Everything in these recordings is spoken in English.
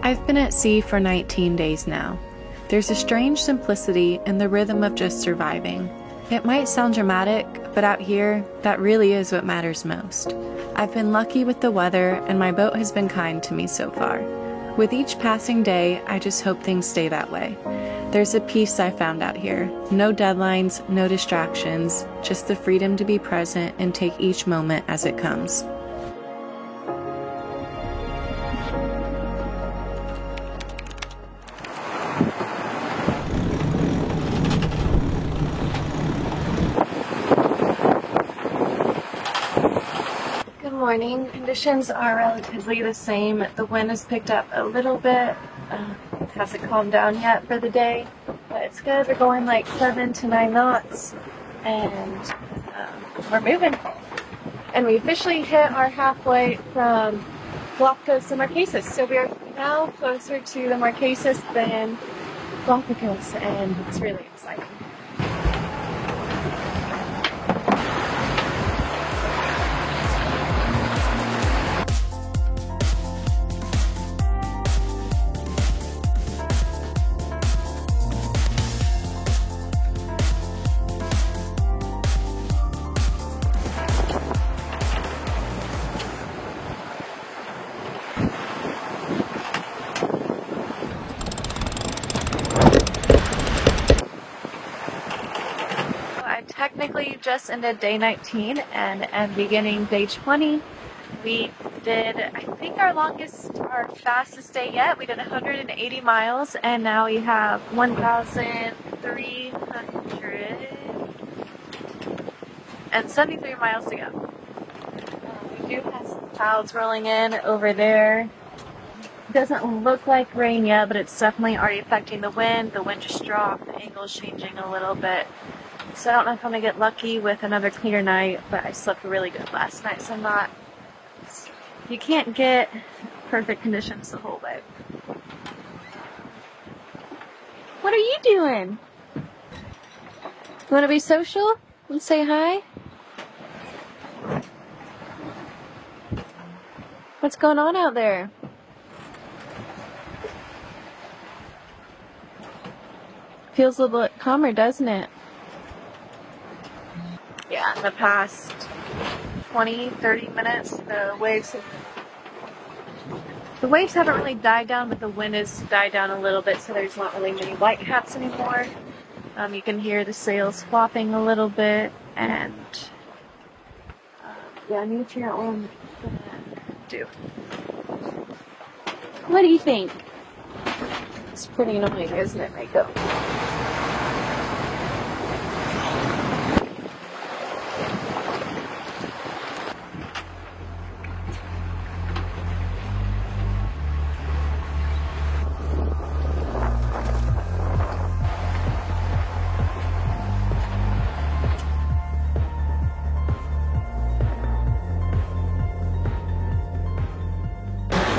I've been at sea for 19 days now. There's a strange simplicity in the rhythm of just surviving. It might sound dramatic, but out here, that really is what matters most. I've been lucky with the weather, and my boat has been kind to me so far. With each passing day, I just hope things stay that way. There's a peace I found out here. No deadlines, no distractions, just the freedom to be present and take each moment as it comes. Good morning. Conditions are relatively the same. The wind has picked up a little bit. Hasn't calmed down yet for the day, but it's good. We're going like 7 to 9 knots, and we're moving. And we officially hit our halfway from Galapagos to Marquesas. So we are now closer to the Marquesas than Galapagos, and it's really exciting. Technically just ended day 19 and am beginning day 20. We did, I think, our fastest day yet. We did 180 miles, and now we have 1,373 miles to go. We do have some clouds rolling in over there. It doesn't look like rain yet, but it's definitely already affecting the wind. The wind just dropped, the angle's changing a little bit. So I don't know if I'm going to get lucky with another clear night, but I slept really good last night, so you can't get perfect conditions the whole way. What are you doing? You want to be social and say hi? What's going on out there? Feels a little bit calmer, doesn't it? Yeah, in the past 20-30 minutes, the waves haven't really died down, but the wind has died down a little bit, so there's not really many whitecaps anymore. You can hear the sails flopping a little bit, and yeah, I need to figure out what I'm gonna do. What do you think? It's pretty annoying, isn't it, Mako?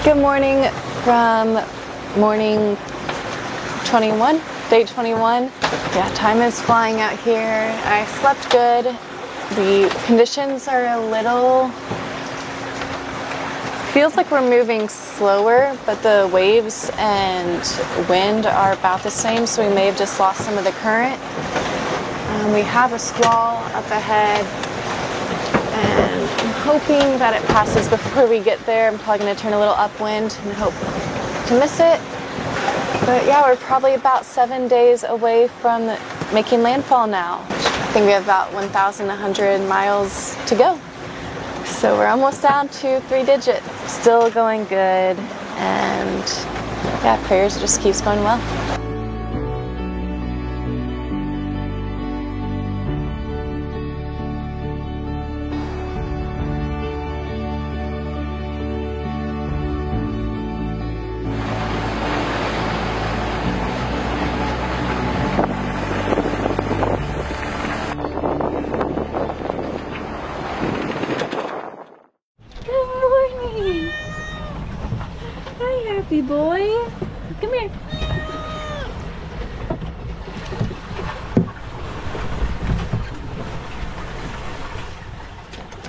Good morning from morning 21, day 21. Yeah, time is flying out here. I slept good. The conditions are feels like we're moving slower, but the waves and wind are about the same, so we may have just lost some of the current. We have a squall up ahead, and I'm hoping that it passes before we get there. I'm probably going to turn a little upwind and hope to miss it. But yeah, we're probably about 7 days away from making landfall now. I think we have about 1,100 miles to go. So we're almost down to 3 digits. Still going good, and yeah, prayers just keeps going well. Happy boy. Come here.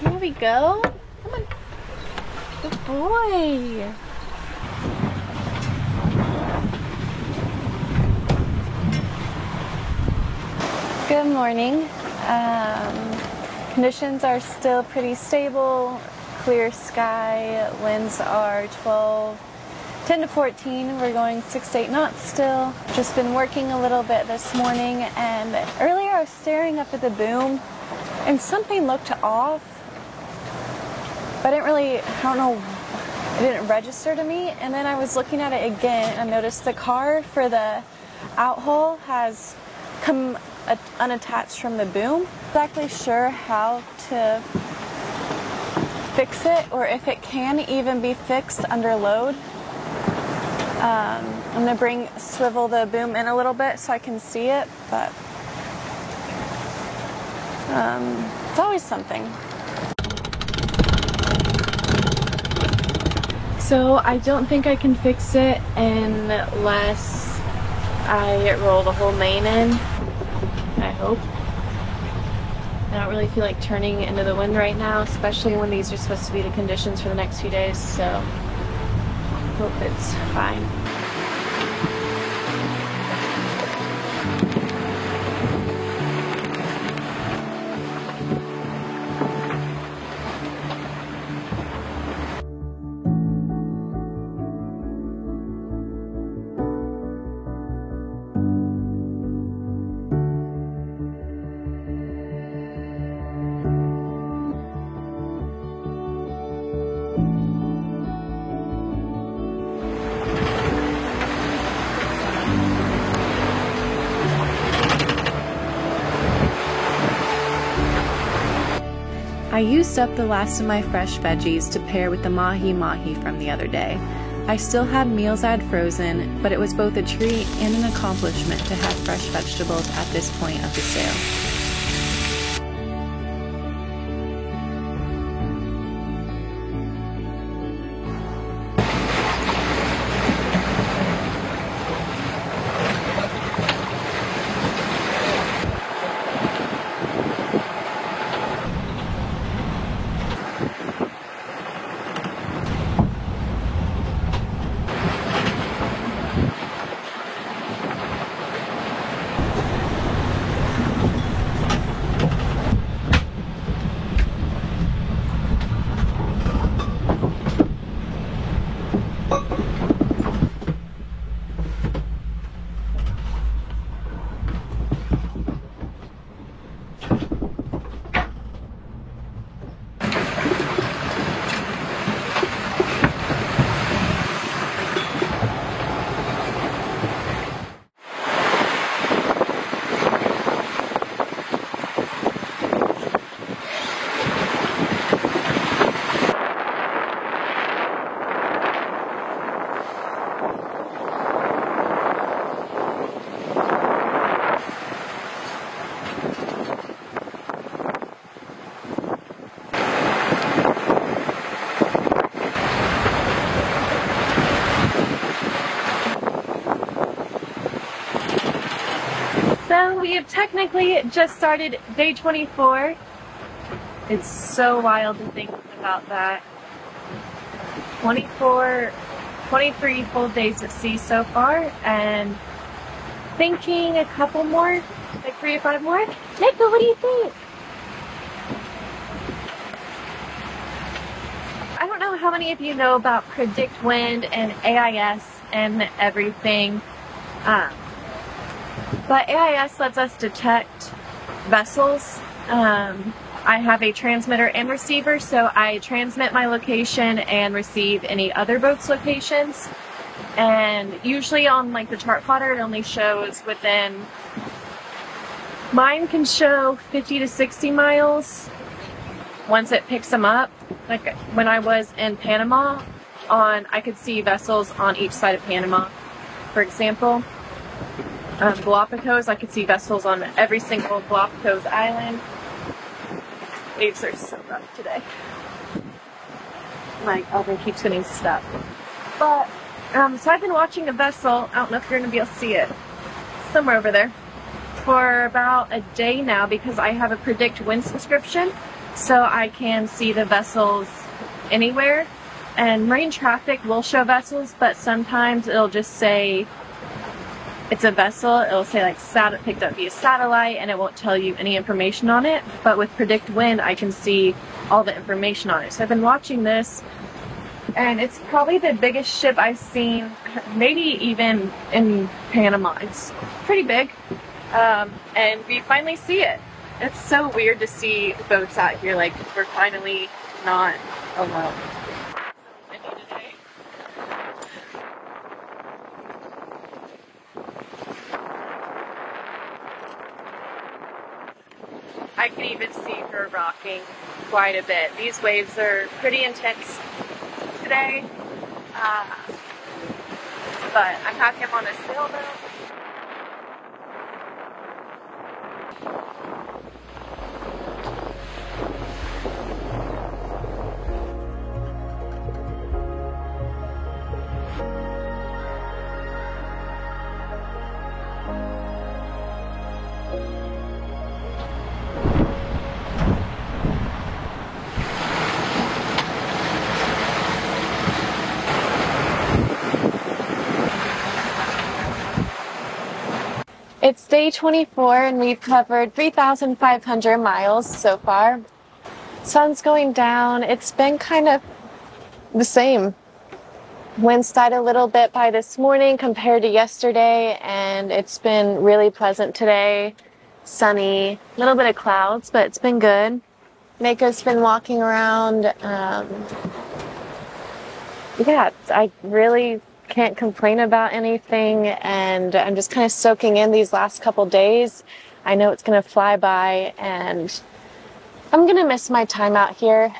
Here we go. Come on. Good boy. Good morning. Conditions are still pretty stable, clear sky, winds are 10 to 14, we're going 6 to 8 knots still. Just been working a little bit this morning, and earlier I was staring up at the boom and something looked off, but I don't know, it didn't register to me, and then I was looking at it again and I noticed the car for the out hole has come unattached from the boom. I'm not exactly sure how to fix it or if it can even be fixed under load. I'm going to swivel the boom in a little bit so I can see it, but it's always something. So I don't think I can fix it unless I roll the whole main in. I hope. I don't really feel like turning into the wind right now, especially when these are supposed to be the conditions for the next few days, so hope it's fine. I used up the last of my fresh veggies to pair with the mahi-mahi from the other day. I still had meals I had frozen, but it was both a treat and an accomplishment to have fresh vegetables at this point of the sale. So we have technically just started day 24. It's so wild to think about that. 23 full days of sea so far, and thinking a couple more, like 3 or 5 more. Nico, what do you think? I don't know how many of you know about Predict Wind and AIS and everything. But AIS lets us detect vessels. I have a transmitter and receiver, so I transmit my location and receive any other boat's locations. And usually on like the chart plotter, it only shows within, mine can show 50 to 60 miles once it picks them up. Like when I was in Panama, I could see vessels on each side of Panama, for example. Galapagos, I could see vessels on every single Galapagos island. Waves are so rough today. My elbow keeps getting stuck. But, so I've been watching a vessel, I don't know if you're going to be able to see it, somewhere over there, for about a day now because I have a Predict Wind subscription, so I can see the vessels anywhere. And marine traffic will show vessels, but sometimes it'll just say it's a vessel, it'll say like picked up via satellite, and it won't tell you any information on it. But with Predict Wind, I can see all the information on it. So I've been watching this, and it's probably the biggest ship I've seen, maybe even in Panama. It's pretty big, and we finally see it. It's so weird to see boats out here, like we're finally not alone. I can even see her rocking quite a bit. These waves are pretty intense today, but I'm happy I'm on a sailboat. It's day 24 and we've covered 3,500 miles so far. Sun's going down. It's been kind of the same. Winds died a little bit by this morning compared to yesterday, and it's been really pleasant today. Sunny, a little bit of clouds, but it's been good. Mako's been walking around. Yeah, I really can't complain about anything, and I'm just kind of soaking in these last couple days. I know it's going to fly by, and I'm going to miss my time out here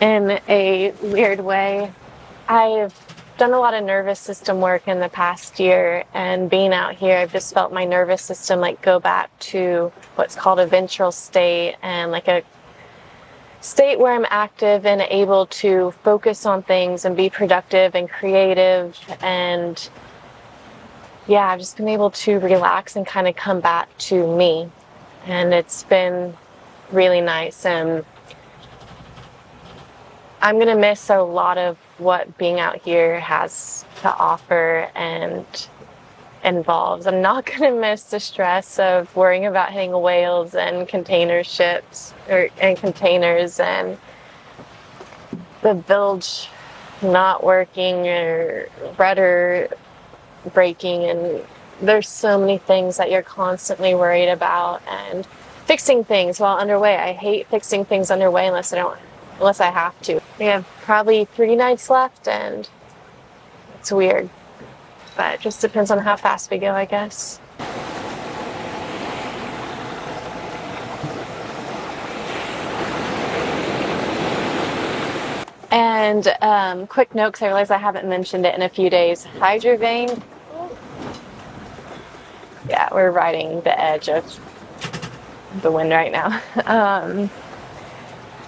in a weird way. I've done a lot of nervous system work in the past year, and being out here, I've just felt my nervous system like go back to what's called a ventral state, and like a state where I'm active and able to focus on things and be productive and creative. And yeah, I've just been able to relax and kind of come back to me, and it's been really nice. And I'm gonna miss a lot of what being out here has to offer and involves. I'm not gonna miss the stress of worrying about hitting whales and container ships and containers, and the bilge not working or rudder breaking, and there's so many things that you're constantly worried about, and fixing things while underway. I hate fixing things underway unless I have to. We have probably 3 nights left, and it's weird, but it just depends on how fast we go, I guess. And quick note, because I realize I haven't mentioned it in a few days. Hydrovane. Yeah, we're riding the edge of the wind right now.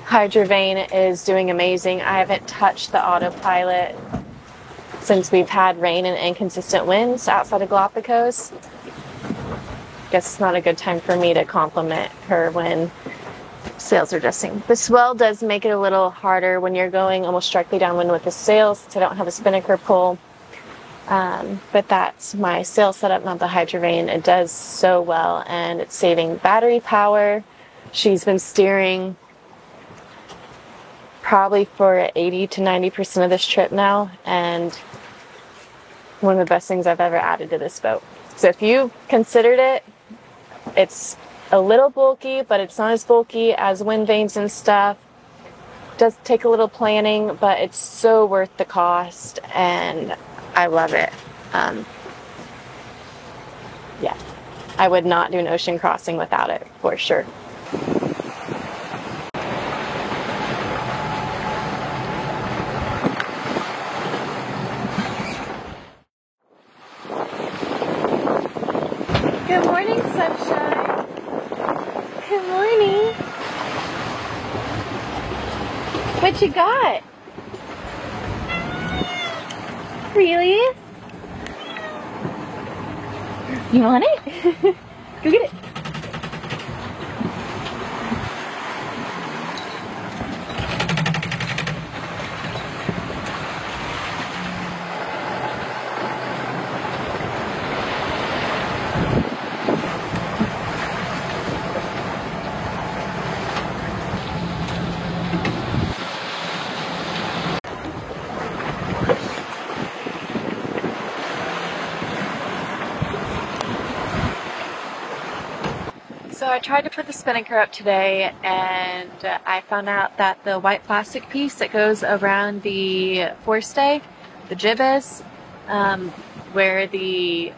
Hydrovane is doing amazing. I haven't touched the autopilot since we've had rain and inconsistent winds outside of Galapagos. Guess it's not a good time for me to compliment her when sails are adjusting. The swell does make it a little harder when you're going almost directly downwind with the sails, since I don't have a spinnaker pull. But that's my sail setup, not the Hydrovane. It does so well, and it's saving battery power. She's been steering probably for 80 to 90% of this trip now, and one of the best things I've ever added to this boat. So if you've considered it, it's a little bulky, but it's not as bulky as wind vanes and stuff. It does take a little planning, but it's so worth the cost, and I love it. Yeah, I would not do an ocean crossing without it, for sure. Good morning, sunshine. Good morning. What you got? Really? You want it? Go get it. I tried to put the spinnaker up today, and I found out that the white plastic piece that goes around the forestay, the jib is, where the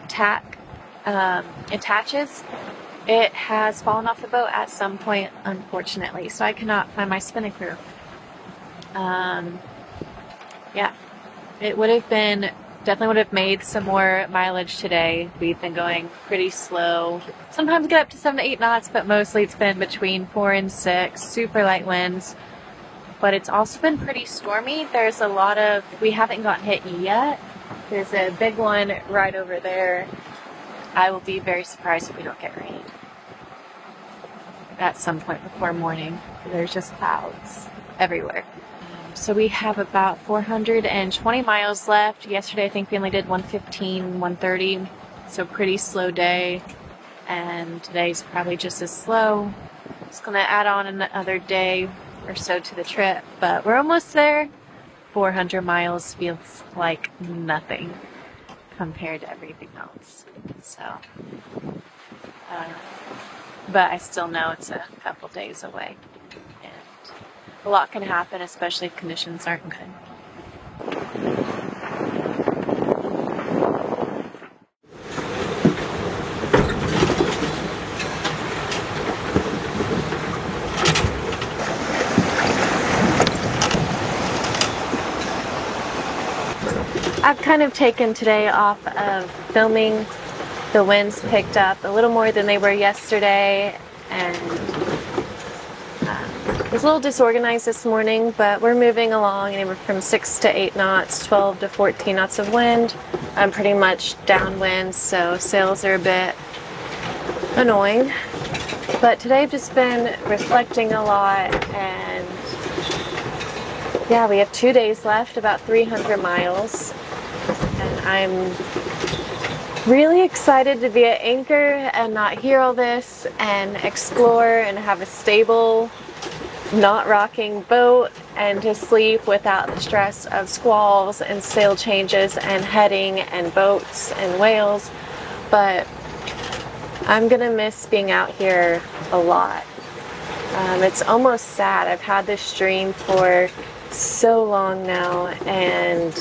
tack attaches, it has fallen off the boat at some point, unfortunately. So I cannot find my spinnaker. Yeah, it would have been, definitely would have made some more mileage today. We've been going pretty slow. Sometimes get up to 7 to 8 knots, but mostly it's been between 4 and 6, super light winds. But it's also been pretty stormy. There's a lot of, we haven't gotten hit yet. There's a big one right over there. I will be very surprised if we don't get rain at some point before morning. There's just clouds everywhere. So we have about 420 miles left. Yesterday I think we only did 115, 130. So pretty slow day. And today's probably just as slow. It's going to add on another day or so to the trip. But we're almost there. 400 miles feels like nothing compared to everything else. So, but I still know it's a couple days away. A lot can happen, especially if conditions aren't good. I've kind of taken today off of filming. The winds picked up a little more than they were yesterday, and it was a little disorganized this morning, but we're moving along anywhere from 6 to 8 knots, 12 to 14 knots of wind. I'm pretty much downwind, so sails are a bit annoying. But today I've just been reflecting a lot, and yeah, we have 2 days left, about 300 miles. And I'm really excited to be at anchor and not hear all this and explore and have a stable, not rocking boat and to sleep without the stress of squalls and sail changes and heading and boats and whales. But I'm gonna miss being out here a lot. It's almost sad. I've had this dream for so long now, and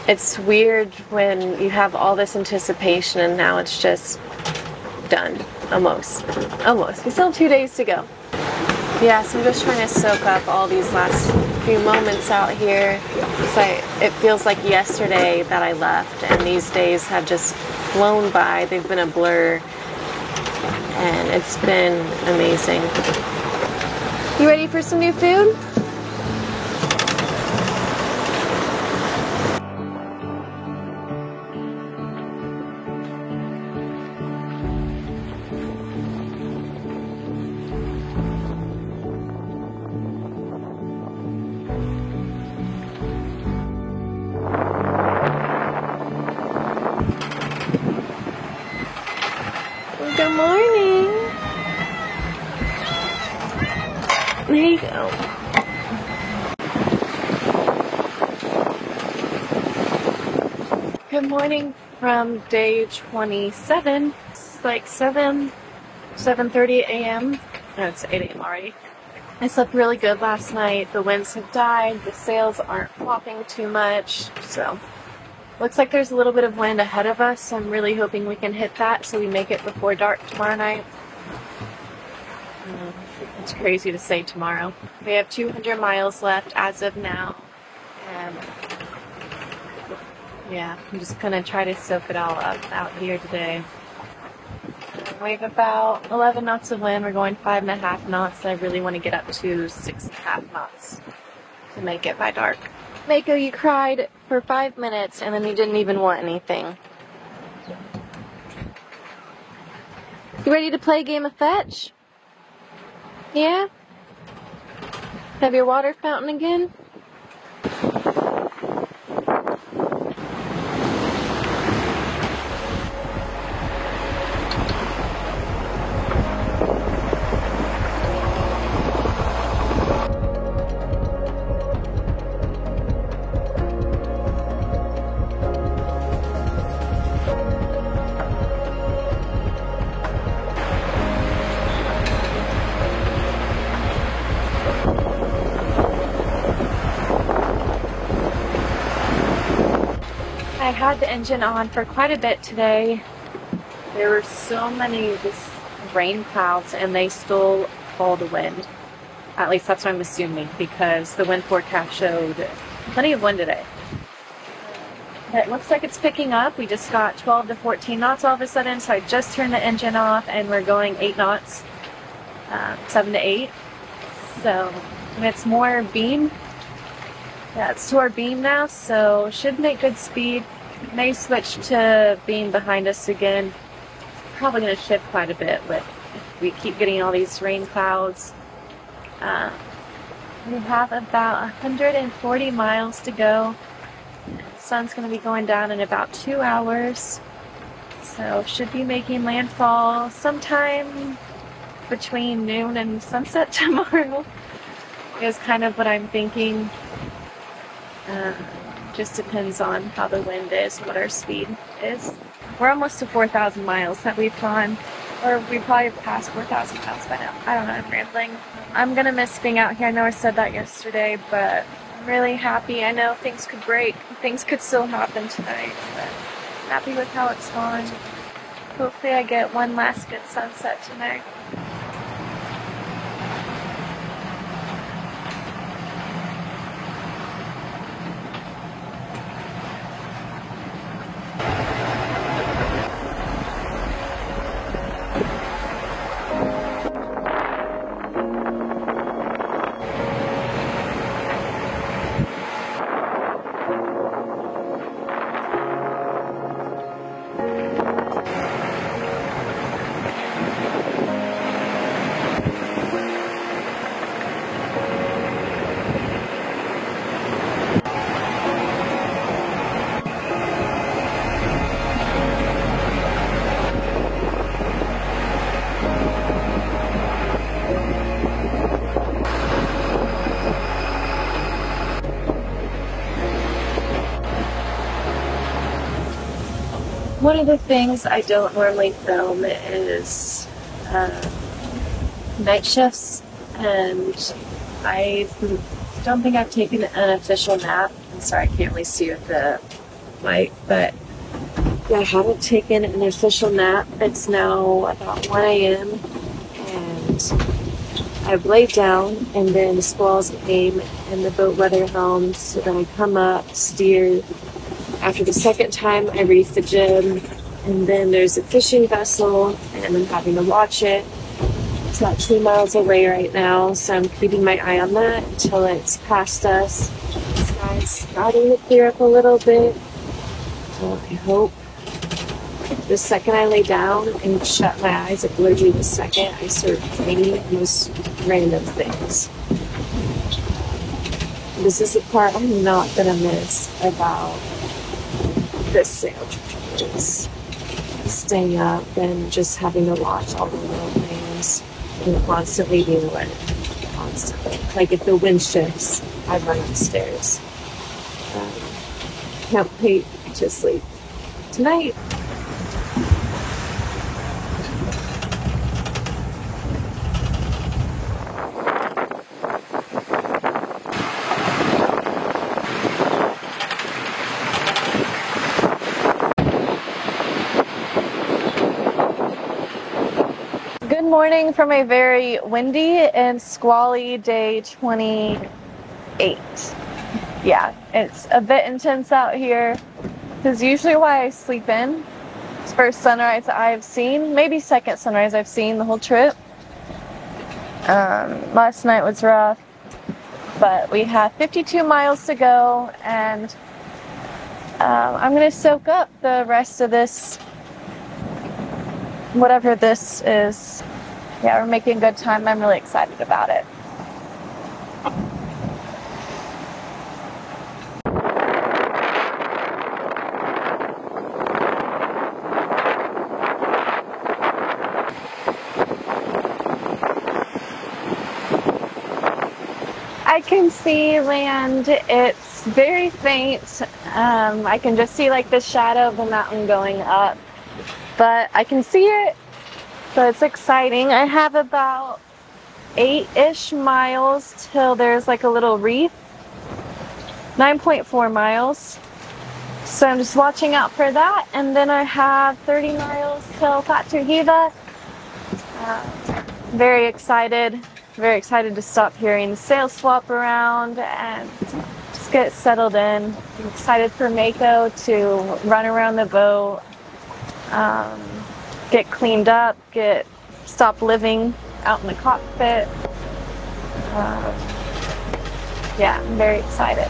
it's weird when you have all this anticipation and now it's just done. Almost. We still have 2 days to go. Yeah, so I'm just trying to soak up all these last few moments out here. It feels like yesterday that I left, and these days have just flown by. They've been a blur, and it's been amazing. You ready for some new food? Good morning. There you go. Good morning from day 27. It's like 7:30 a.m. No, it's 8 a.m. already. I slept really good last night. The winds have died. The sails aren't flopping too much. So looks like there's a little bit of wind ahead of us. I'm really hoping we can hit that so we make it before dark tomorrow night. It's crazy to say tomorrow. We have 200 miles left as of now. And yeah, I'm just going to try to soak it all up out here today. We have about 11 knots of wind. We're going 5.5 knots. I really want to get up to 6.5 knots to make it by dark. Mako, you cried for 5 minutes and then you didn't even want anything. You ready to play a game of fetch? Yeah? Have your water fountain again? I had the engine on for quite a bit today. There were so many just rain clouds and they stole all the wind. At least that's what I'm assuming, because the wind forecast showed plenty of wind today. It looks like it's picking up. We just got 12 to 14 knots all of a sudden, so I just turned the engine off and we're going 8 knots, 7 to 8. So it's more beam. Yeah, it's to our beam now, so should make good speed. May switch to beam behind us again. Probably going to shift quite a bit with we keep getting all these rain clouds. We have about 140 miles to go. The sun's going to be going down in about 2 hours. So should be making landfall sometime between noon and sunset tomorrow is kind of what I'm thinking. Just depends on how the wind is, what our speed is. We're almost to 4,000 miles that we've gone, or we probably passed 4,000 miles by now. I don't know, I'm rambling. I'm gonna miss being out here. I know I said that yesterday, but I'm really happy. I know things could break, things could still happen tonight, but I'm happy with how it's gone. Hopefully I get one last good sunset tonight. One of the things I don't normally film is night shifts, and I don't think I've taken an official nap. I'm sorry, I can't really see with the light, but I haven't taken an official nap. It's now about 1 a.m. and I've laid down, and then the squalls came and the boat weather helmed, so then I come up, steer. After the second time, I reef the jib, and then there's a fishing vessel, and I'm having to watch it. It's about 2 miles away right now, so I'm keeping my eye on that until it's past us. The sky's starting to clear up a little bit, so I hope. The second I lay down and shut my eyes, like literally the second, I start thinking the most random things. This is the part I'm not gonna miss about this sail trip, is staying up and just having to watch all the little things and constantly being alert. Constantly. Like if the wind shifts, I run upstairs. Can't wait to sleep tonight. Good morning from a very windy and squally day 28. Yeah, it's a bit intense out here. This is usually why I sleep in. It's first sunrise I've seen, maybe second sunrise I've seen the whole trip. Last night was rough, but we have 52 miles to go, and I'm going to soak up the rest of this, whatever this is. Yeah, we're making good time. I'm really excited about it. I can see land. It's very faint. I can just see like the shadow of the mountain going up, but I can see it. So it's exciting. I have about 8-ish miles till there's like a little reef. 9.4 miles. So I'm just watching out for that, and then I have 30 miles till Fat Trujillo. Very excited to stop hearing the sails flop around and just get settled in. I'm excited for Mako to run around the boat, get cleaned up, stop living out in the cockpit. Yeah, I'm very excited.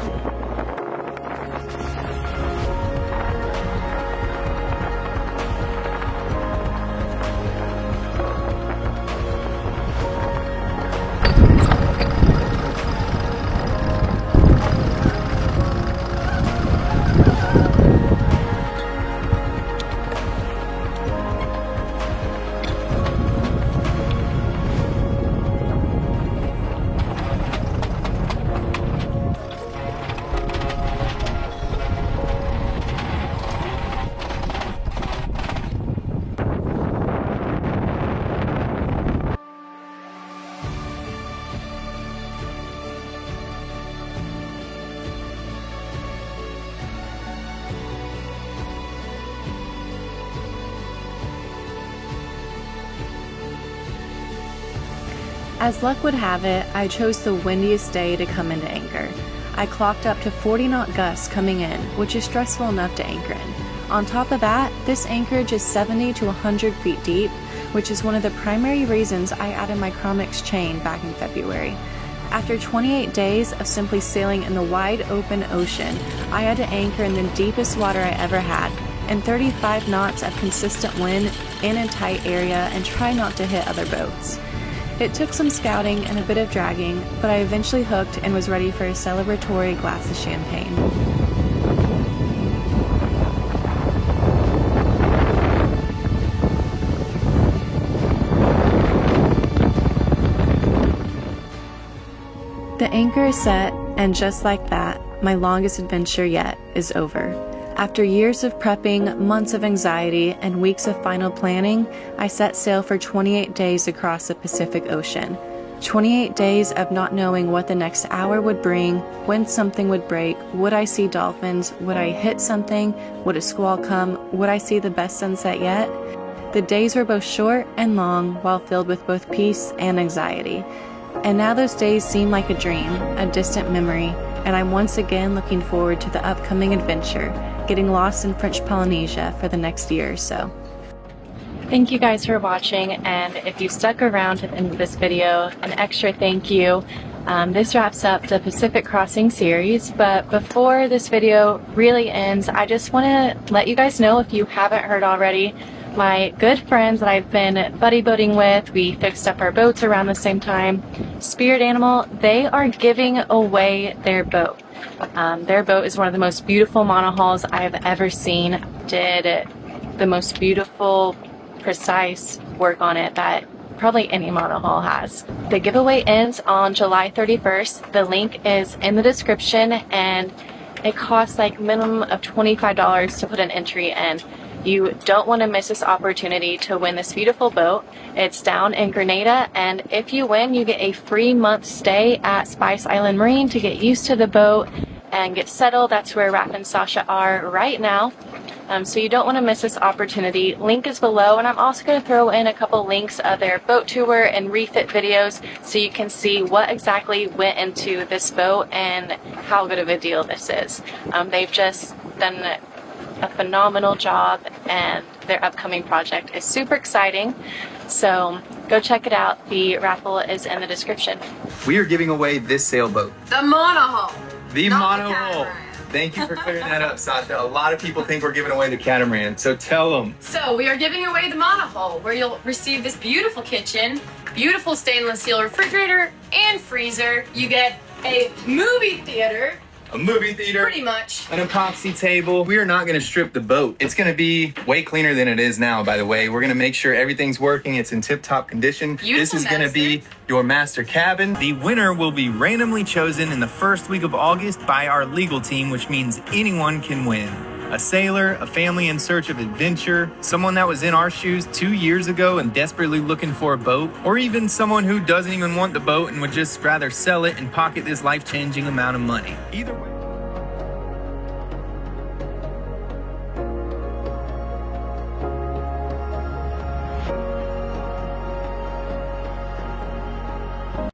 As luck would have it, I chose the windiest day to come into anchor. I clocked up to 40-knot gusts coming in, which is stressful enough to anchor in. On top of that, this anchorage is 70 to 100 feet deep, which is one of the primary reasons I added my Chromex chain back in February. After 28 days of simply sailing in the wide open ocean, I had to anchor in the deepest water I ever had, and 35 knots of consistent wind in a tight area and try not to hit other boats. It took some scouting and a bit of dragging, but I eventually hooked and was ready for a celebratory glass of champagne. The anchor is set, and just like that, my longest adventure yet is over. After years of prepping, months of anxiety, and weeks of final planning, I set sail for 28 days across the Pacific Ocean. 28 days of not knowing what the next hour would bring, when something would break, would I see dolphins, would I hit something, would a squall come, would I see the best sunset yet? The days were both short and long, while filled with both peace and anxiety. And now those days seem like a dream, a distant memory, and I'm once again looking forward to the upcoming adventure, getting lost in French Polynesia for the next year or so. Thank you guys for watching, and if you stuck around to the end of this video, an extra thank you. This wraps up the Pacific Crossing series, but before this video really ends, I just want to let you guys know, if you haven't heard already, my good friends that I've been buddy boating with, we fixed up our boats around the same time, Spirit Animal, they are giving away their boat. Their boat is one of the most beautiful monohulls I've ever seen. Did the most beautiful, precise work on it that probably any monohull has. The giveaway ends on July 31st. The link is in the description, and it costs like minimum of $25 to put an entry in. You don't want to miss this opportunity to win this beautiful boat. It's down in Grenada, and if you win, you get a free month stay at Spice Island Marine to get used to the boat and get settled. That's where Raph and Sasha are right now. So you don't want to miss this opportunity. Link is below, and I'm also going to throw in a couple links of their boat tour and refit videos so you can see what exactly went into this boat and how good of a deal this is. They've just done a phenomenal job, and their upcoming project is super exciting, so go check it out. The raffle is in the description. We are giving away this sailboat. The monohull. The monohull. Thank you for clearing that up, Sasha. A lot of people think we're giving away the catamaran, so tell them. So we are giving away the monohull, where you'll receive this beautiful kitchen, beautiful stainless steel refrigerator and freezer. You get a movie theater. A movie theater, pretty much. An epoxy table. We are not going to strip the boat. It's going to be way cleaner than it is now, by the way. We're going to make sure everything's working. It's in tip-top condition. Beautiful. This is going to be your master cabin. The winner will be randomly chosen in the first week of August by our legal team, which means anyone can win. A sailor, a family in search of adventure, someone that was in our shoes 2 years ago and desperately looking for a boat, or even someone who doesn't even want the boat and would just rather sell it and pocket this life-changing amount of money. Either way.